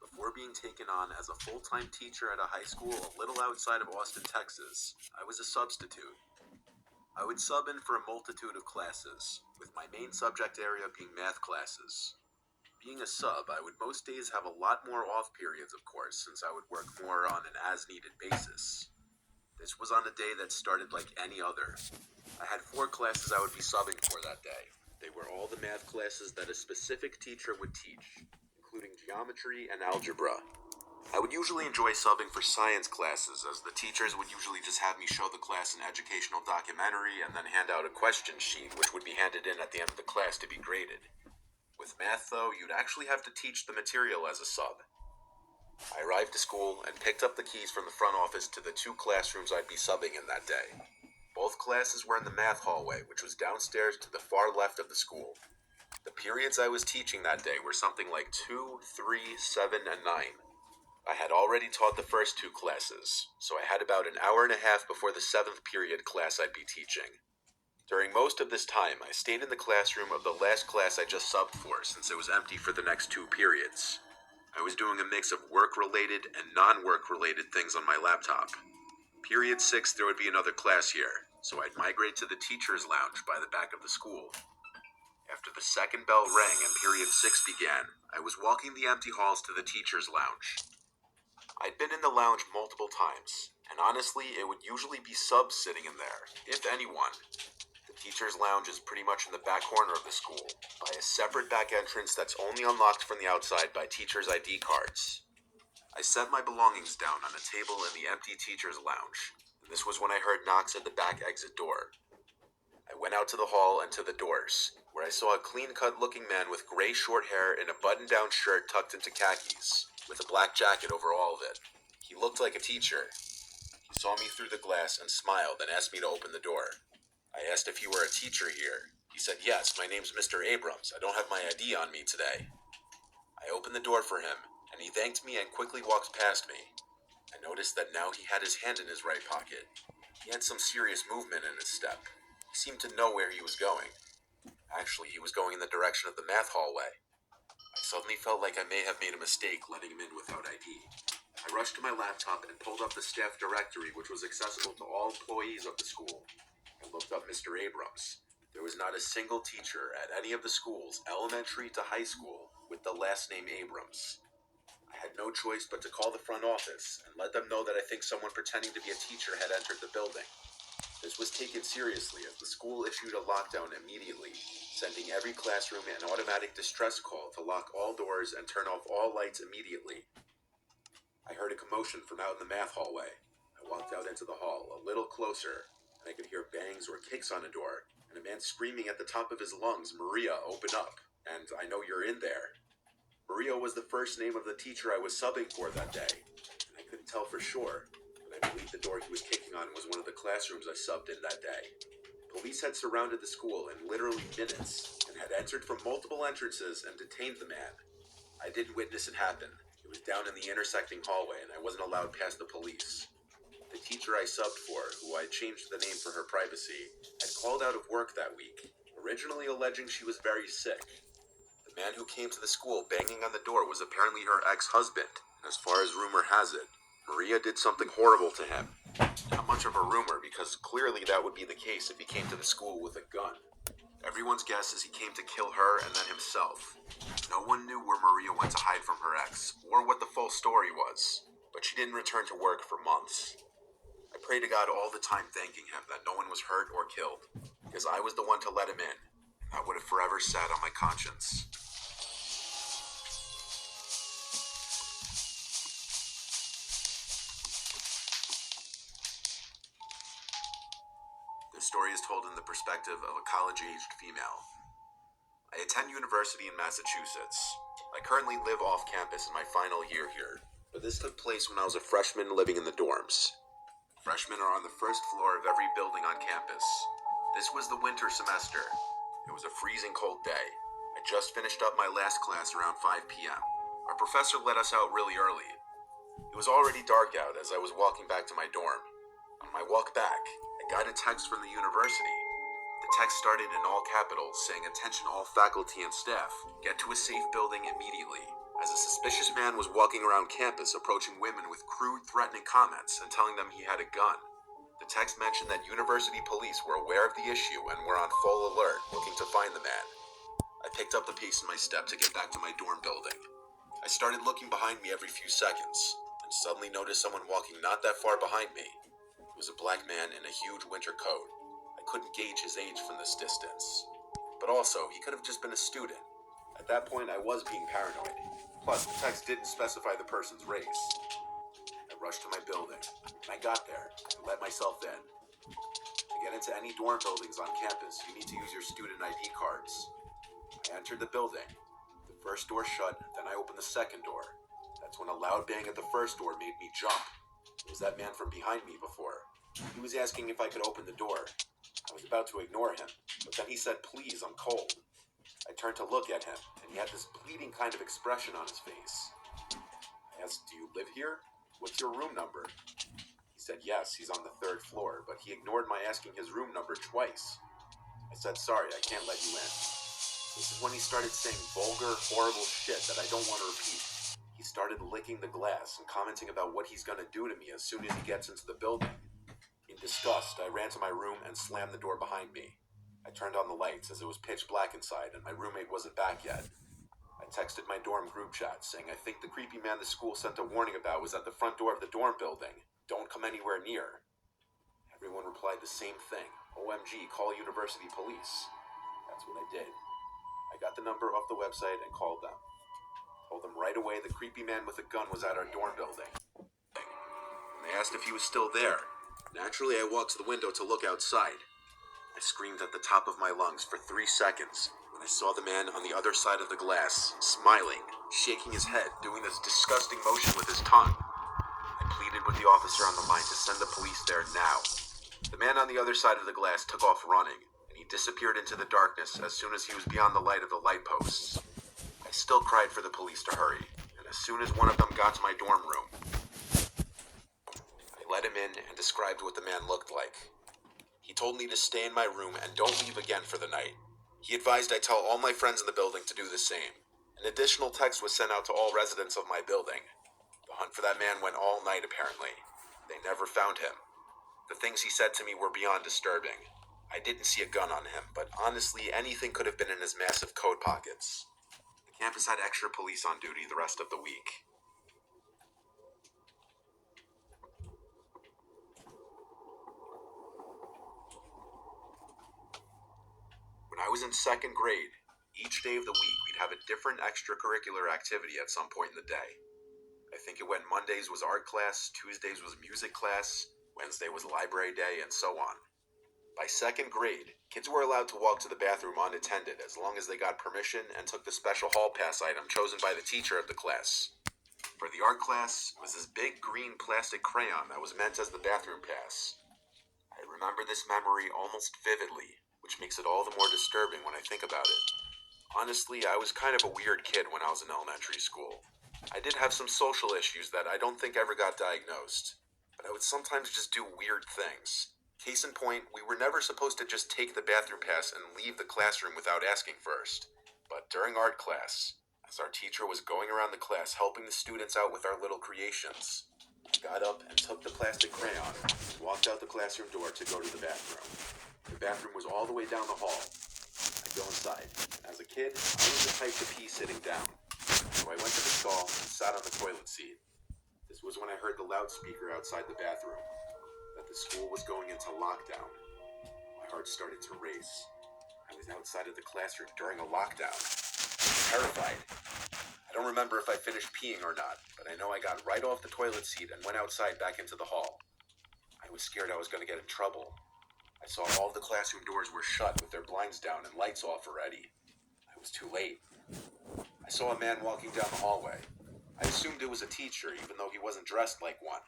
Before being taken on as a full-time teacher at a high school a little outside of Austin, Texas, I was a substitute. I would sub in for a multitude of classes, with my main subject area being math classes. Being a sub, I would most days have a lot more off periods, of course, since I would work more on an as-needed basis. This was on a day that started like any other. I had 4 classes I would be subbing for that day. They were all the math classes that a specific teacher would teach, including geometry and algebra. I would usually enjoy subbing for science classes, as the teachers would usually just have me show the class an educational documentary and then hand out a question sheet, which would be handed in at the end of the class to be graded. With math, though, you'd actually have to teach the material as a sub. I arrived to school and picked up the keys from the front office to the 2 classrooms I'd be subbing in that day. Both classes were in the math hallway, which was downstairs to the far left of the school. The periods I was teaching that day were something like 2, 3, 7, and 9. I had already taught the first 2 classes, so I had about an hour and a half before the 7th period class I'd be teaching. During most of this time, I stayed in the classroom of the last class I just subbed for, since it was empty for the next 2 periods. I was doing a mix of work-related and non-work-related things on my laptop. Period 6, there would be another class here, so I'd migrate to the teacher's lounge by the back of the school. After the second bell rang and period 6 began, I was walking the empty halls to the teacher's lounge. I'd been in the lounge multiple times, and honestly, it would usually be subs sitting in there, if anyone. The teacher's lounge is pretty much in the back corner of the school, by a separate back entrance that's only unlocked from the outside by teachers' ID cards. I set my belongings down on a table in the empty teacher's lounge, and this was when I heard knocks at the back exit door. I went out to the hall and to the doors, where I saw a clean-cut looking man with gray short hair and a button-down shirt tucked into khakis, with a black jacket over all of it. He looked like a teacher. He saw me through the glass and smiled and asked me to open the door. I asked if he were a teacher here. He said, "Yes, my name's Mr. Abrams. I don't have my ID on me today." I opened the door for him, and he thanked me and quickly walked past me. I noticed that now he had his hand in his right pocket. He had some serious movement in his step. He seemed to know where he was going. Actually, he was going in the direction of the math hallway. I suddenly felt like I may have made a mistake letting him in without ID. I rushed to my laptop and pulled up the staff directory, which was accessible to all employees of the school. I looked up Mr. Abrams. There was not a single teacher at any of the schools, elementary to high school, with the last name Abrams. I had no choice but to call the front office and let them know that I think someone pretending to be a teacher had entered the building. This was taken seriously as the school issued a lockdown immediately, sending every classroom an automatic distress call to lock all doors and turn off all lights immediately. I heard a commotion from out in the math hallway. I walked out into the hall, a little closer, and I could hear bangs or kicks on a door, and a man screaming at the top of his lungs, "Maria, open up, and I know you're in there." Maria was the first name of the teacher I was subbing for that day, and I couldn't tell for sure, but I believe the door he was kicking on was one of the classrooms I subbed in that day. Police had surrounded the school in literally minutes, and had entered from multiple entrances and detained the man. I didn't witness it happen. It was down in the intersecting hallway, and I wasn't allowed past the police. The teacher I subbed for, who I changed the name for her privacy, had called out of work that week, originally alleging she was very sick. The man who came to the school banging on the door was apparently her ex-husband, and as far as rumor has it, Maria did something horrible to him. Not much of a rumor, because clearly that would be the case if he came to the school with a gun. Everyone's guess is he came to kill her and then himself. No one knew where Maria went to hide from her ex, or what the full story was, but she didn't return to work for months. I pray to God all the time thanking him that no one was hurt or killed, because I was the one to let him in, and that would have forever sat on my conscience. This story is told in the perspective of a college-aged female. I attend university in Massachusetts. I currently live off campus in my final year here, but this took place when I was a freshman living in the dorms. Freshmen are on the first floor of every building on campus. This was the winter semester. It was a freezing cold day. I just finished up my last class around 5 p.m. Our professor let us out really early. It was already dark out as I was walking back to my dorm. On my walk back, I got a text from the university. The text started in all capitals, saying, "Attention all faculty and staff, get to a safe building immediately," as a suspicious man was walking around campus approaching women with crude, threatening comments and telling them he had a gun. The text mentioned that university police were aware of the issue and were on full alert, looking to find the man. I picked up the pace in my step to get back to my dorm building. I started looking behind me every few seconds, and suddenly noticed someone walking not that far behind me. It was a black man in a huge winter coat. I couldn't gauge his age from this distance. But also, he could have just been a student. At that point, I was being paranoid. Plus, the text didn't specify the person's race. I rushed to my building, and I got there and let myself in. To get into any dorm buildings on campus, you need to use your student ID cards. I entered the building. The first door shut, then I opened the second door. That's when a loud bang at the first door made me jump. It was that man from behind me before. He was asking if I could open the door. I was about to ignore him, but then he said, "Please, I'm cold." I turned to look at him, and he had this pleading kind of expression on his face. I asked, "Do you live here? What's your room number?" He said yes, he's on the 3rd floor, but he ignored my asking his room number twice. I said, "Sorry, I can't let you in." This is when he started saying vulgar, horrible shit that I don't want to repeat. He started licking the glass and commenting about what he's gonna do to me as soon as he gets into the building. In disgust, I ran to my room and slammed the door behind me. I turned on the lights as it was pitch black inside and my roommate wasn't back yet. I texted my dorm group chat saying I think the creepy man the school sent a warning about was at the front door of the dorm building. Don't come anywhere near. Everyone replied the same thing. OMG, call university police. That's what I did. I got the number off the website and called them. Told them right away the creepy man with a gun was at our dorm building. And they asked if he was still there. Naturally, I walked to the window to look outside. I screamed at the top of my lungs for 3 seconds when I saw the man on the other side of the glass, smiling, shaking his head, doing this disgusting motion with his tongue. I pleaded with the officer on the line to send the police there now. The man on the other side of the glass took off running, and he disappeared into the darkness as soon as he was beyond the light of the light posts. I still cried for the police to hurry, and as soon as one of them got to my dorm room, I let him in and described what the man looked like. He told me to stay in my room and don't leave again for the night. He advised I tell all my friends in the building to do the same. An additional text was sent out to all residents of my building. The hunt for that man went all night, apparently. They never found him. The things he said to me were beyond disturbing. I didn't see a gun on him, but honestly, anything could have been in his massive coat pockets. The campus had extra police on duty the rest of the week. When I was in 2nd grade, each day of the week we'd have a different extracurricular activity at some point in the day. I think it went Mondays was art class, Tuesdays was music class, Wednesday was library day, and so on. By 2nd grade, kids were allowed to walk to the bathroom unattended as long as they got permission and took the special hall pass item chosen by the teacher of the class. For the art class, it was this big green plastic crayon that was meant as the bathroom pass. I remember this memory almost vividly, which makes it all the more disturbing when I think about it. Honestly, I was kind of a weird kid when I was in elementary school. I did have some social issues that I don't think ever got diagnosed, but I would sometimes just do weird things. Case in point, we were never supposed to just take the bathroom pass and leave the classroom without asking first. But during art class, as our teacher was going around the class helping the students out with our little creations, I got up and took the plastic crayon and walked out the classroom door to go to the bathroom. The bathroom was all the way down the hall. I go inside. As a kid, I was the type to pee sitting down. So I went to the stall and sat on the toilet seat. This was when I heard the loudspeaker outside the bathroom, that the school was going into lockdown. My heart started to race. I was outside of the classroom during a lockdown. I was terrified. I don't remember if I finished peeing or not, but I know I got right off the toilet seat and went outside back into the hall. I was scared I was going to get in trouble. I saw all the classroom doors were shut with their blinds down and lights off already. I was too late. I saw a man walking down the hallway. I assumed it was a teacher, even though he wasn't dressed like one.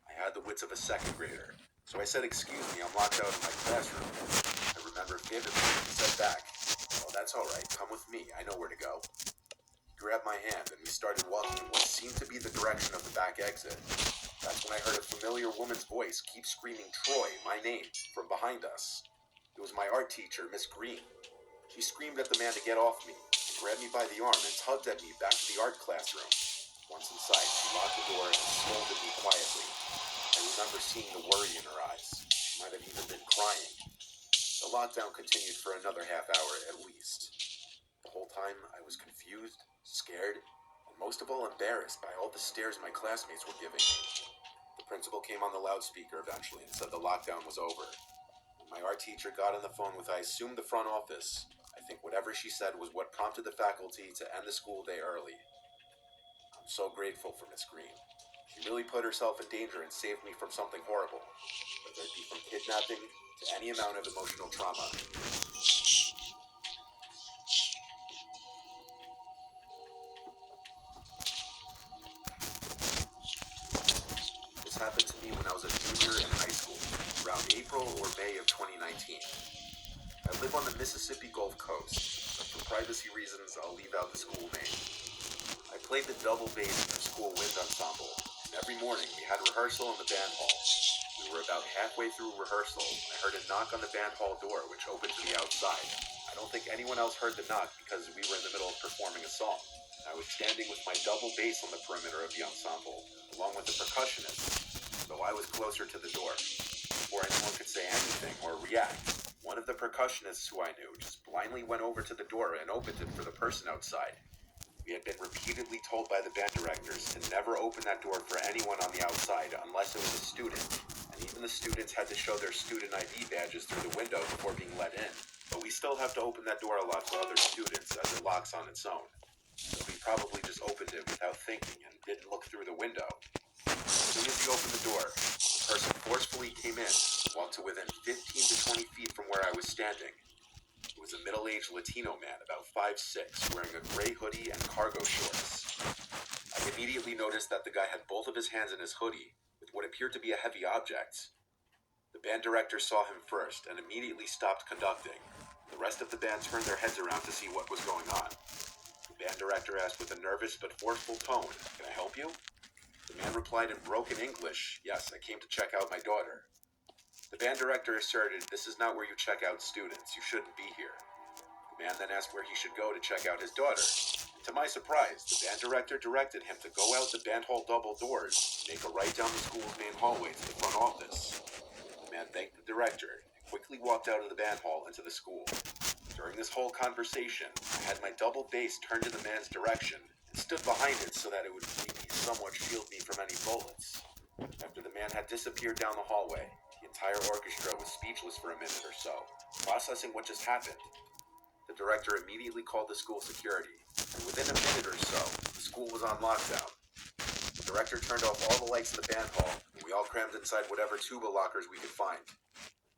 I had the wits of a 2nd grader, so I said, "Excuse me, I'm locked out in my classroom." I remember vividly he said back, "Oh, that's all right, come with me, I know where to go." He grabbed my hand and we started walking in what seemed to be the direction of the back exit. That's when I heard a familiar woman's voice keep screaming Troy, my name, from behind us. It was my art teacher, Miss Green. She screamed at the man to get off me, grabbed me by the arm, and tugged at me back to the art classroom. Once inside, she locked the door and scolded me quietly. I remember seeing the worry in her eyes. She might have even been crying. The lockdown continued for another half hour at least. The whole time, I was confused, scared, and most of all embarrassed by all the stares my classmates were giving me. The principal came on the loudspeaker eventually and said the lockdown was over. When my art teacher got on the phone with, I assume, the front office, I think whatever she said was what prompted the faculty to end the school day early. I'm so grateful for Miss Green. She really put herself in danger and saved me from something horrible, whether it be from kidnapping to any amount of emotional trauma. This happened to me when I was a junior in high school, around April or May of 2019. I live on the Mississippi Gulf Coast, but for privacy reasons, I'll leave out the school name. I played the double bass in the school wind ensemble, and every morning we had rehearsal in the band hall. We were about halfway through rehearsal when I heard a knock on the band hall door, which opened to the outside. I don't think anyone else heard the knock because we were in the middle of performing a song. I was standing with my double bass on the perimeter of the ensemble, along with the percussionist, so I was closer to the door. Before anyone could say anything or react, one of the percussionists who I knew just blindly went over to the door and opened it for the person outside. We had been repeatedly told by the band directors to never open that door for anyone on the outside unless it was a student, and even the students had to show their student ID badges through the window before being let in. But we still have to open that door a lot for other students as it locks on its own. So we probably just opened it without thinking and didn't look through the window. As soon as he opened the door, the person forcefully came in, walked to within 15 to 20 feet from where I was standing. It was a middle-aged Latino man, about 5'6", wearing a gray hoodie and cargo shorts. I immediately noticed that the guy had both of his hands in his hoodie, with what appeared to be a heavy object. The band director saw him first and immediately stopped conducting. The rest of the band turned their heads around to see what was going on. The band director asked with a nervous but forceful tone, "Can I help you?" The man replied in broken English, "Yes, I came to check out my daughter." The band director asserted, "This is not where you check out students. You shouldn't be here." The man then asked where he should go to check out his daughter. To my surprise, the band director directed him to go out the band hall double doors, make a right down the school's main hallway to the front office. The man thanked the director and quickly walked out of the band hall into the school. During this whole conversation, I had my double bass turned in the man's direction and stood behind it so that it would maybe somewhat shield me from any bullets. After the man had disappeared down the hallway, the entire orchestra was speechless for a minute or so, processing what just happened. The director immediately called the school security, and within a minute or so, the school was on lockdown. The director turned off all the lights in the band hall, and we all crammed inside whatever tuba lockers we could find.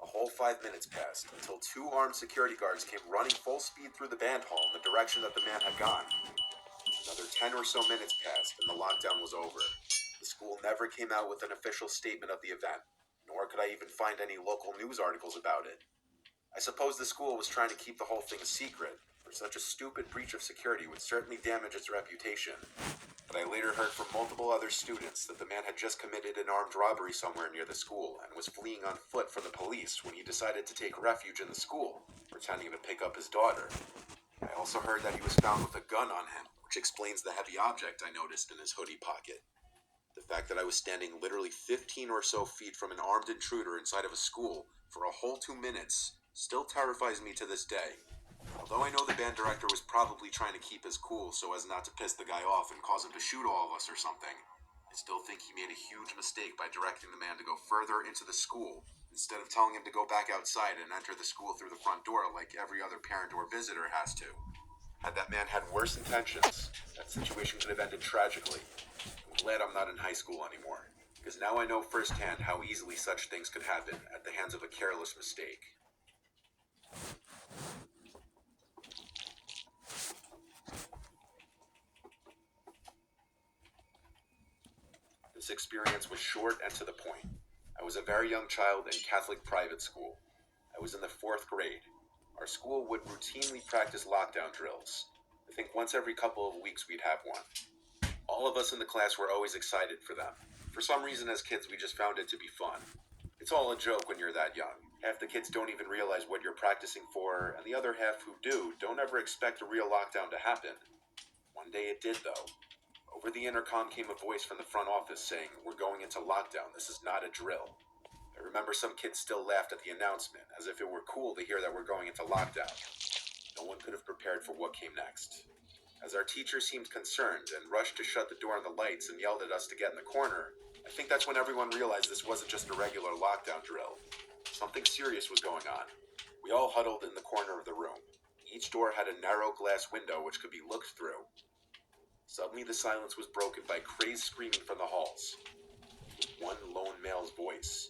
A whole 5 minutes passed until 2 armed security guards came running full speed through the band hall in the direction that the man had gone. Another 10 or so minutes passed and the lockdown was over. The school never came out with an official statement of the event, nor could I even find any local news articles about it. I suppose the school was trying to keep the whole thing a secret, for such a stupid breach of security would certainly damage its reputation. But I later heard from multiple other students that the man had just committed an armed robbery somewhere near the school and was fleeing on foot from the police when he decided to take refuge in the school, pretending to pick up his daughter. I also heard that he was found with a gun on him, which explains the heavy object I noticed in his hoodie pocket. The fact that I was standing literally 15 or so feet from an armed intruder inside of a school for a whole 2 minutes still terrifies me to this day. Although I know the band director was probably trying to keep his cool so as not to piss the guy off and cause him to shoot all of us or something, I still think he made a huge mistake by directing the man to go further into the school instead of telling him to go back outside and enter the school through the front door like every other parent or visitor has to. Had that man had worse intentions, that situation could have ended tragically. I'm glad I'm not in high school anymore, because now I know firsthand how easily such things could happen at the hands of a careless mistake. This experience was short and to the point. I was a very young child in Catholic private school. I was in the 4th grade. Our school would routinely practice lockdown drills. I think once every couple of weeks we'd have one. All of us in the class were always excited for them. For some reason as kids we just found it to be fun. It's all a joke when you're that young. Half the kids don't even realize what you're practicing for, and the other half who do don't ever expect a real lockdown to happen. One day it did, though. Over the intercom came a voice from the front office saying, "We're going into lockdown. This is not a drill." I remember some kids still laughed at the announcement, as if it were cool to hear that we're going into lockdown. No one could have prepared for what came next. As our teacher seemed concerned and rushed to shut the door on the lights and yelled at us to get in the corner, I think that's when everyone realized this wasn't just a regular lockdown drill. Something serious was going on. We all huddled in the corner of the room. Each door had a narrow glass window which could be looked through. Suddenly the silence was broken by crazed screaming from the halls. One lone male's voice.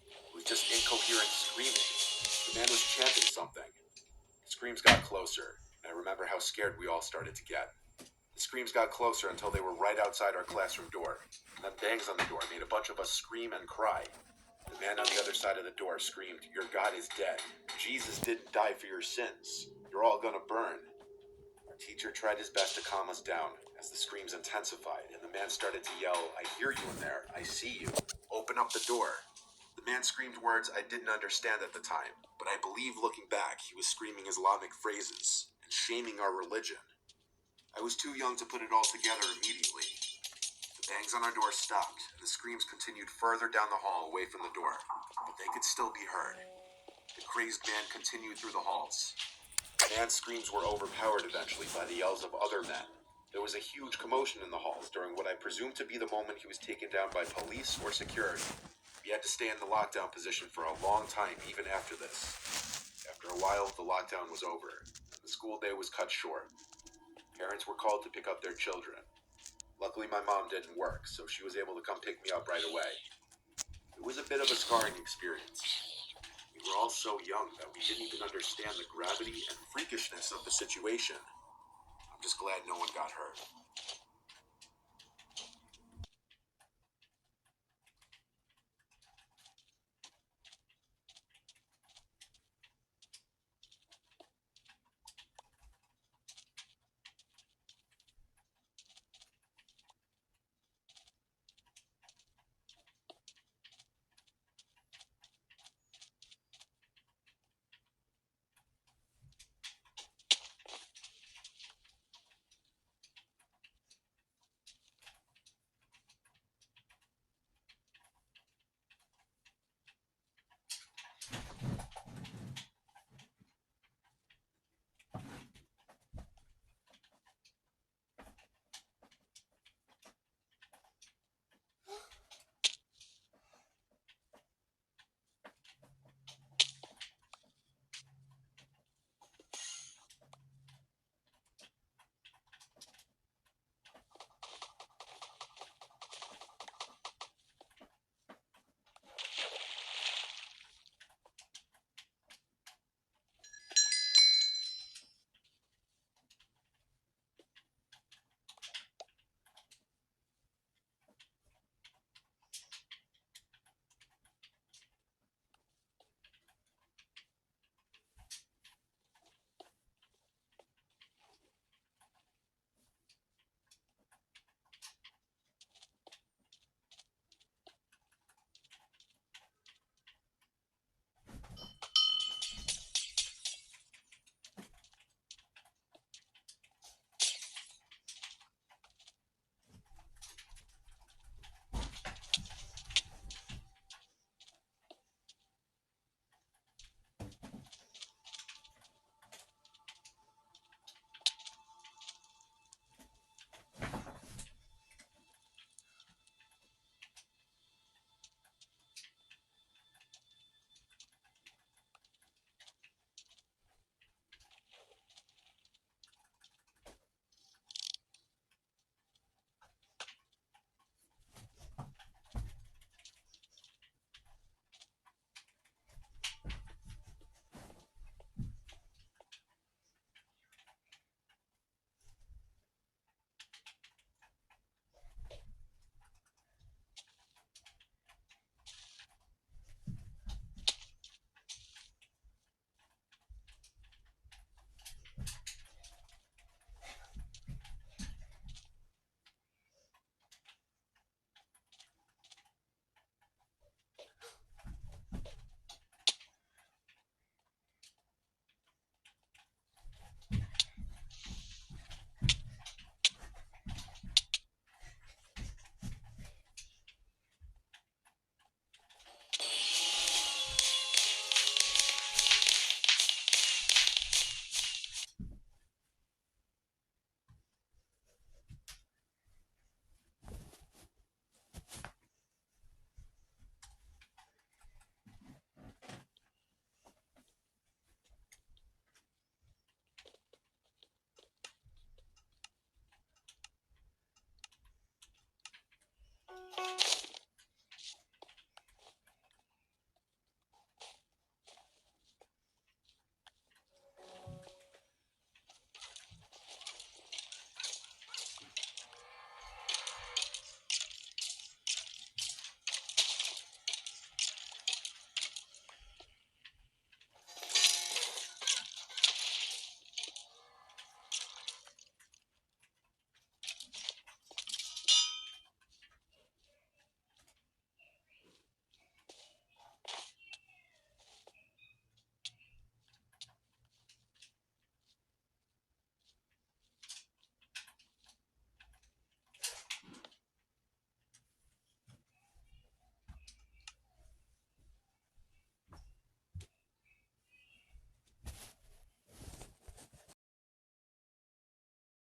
It was just incoherent screaming. The man was chanting something. The screams got closer, and I remember how scared we all started to get. The screams got closer until they were right outside our classroom door. And then bangs on the door made a bunch of us scream and cry. The man on the other side of the door screamed, "Your God is dead. Jesus didn't die for your sins. You're all gonna burn." Our teacher tried his best to calm us down as the screams intensified, and the man started to yell, "I hear you in there. I see you. Open up the door." The man screamed words I didn't understand at the time, but I believe looking back, he was screaming Islamic phrases and shaming our religion. I was too young to put it all together immediately. The bangs on our door stopped, and the screams continued further down the hall away from the door, but they could still be heard. The crazed man continued through the halls. The man's screams were overpowered eventually by the yells of other men. There was a huge commotion in the halls during what I presume to be the moment he was taken down by police or security. We had to stay in the lockdown position for a long time even after this. After a while, the lockdown was over, and the school day was cut short. Parents were called to pick up their children. Luckily, my mom didn't work, so she was able to come pick me up right away. It was a bit of a scarring experience. We were all so young that we didn't even understand the gravity and freakishness of the situation. I'm just glad no one got hurt.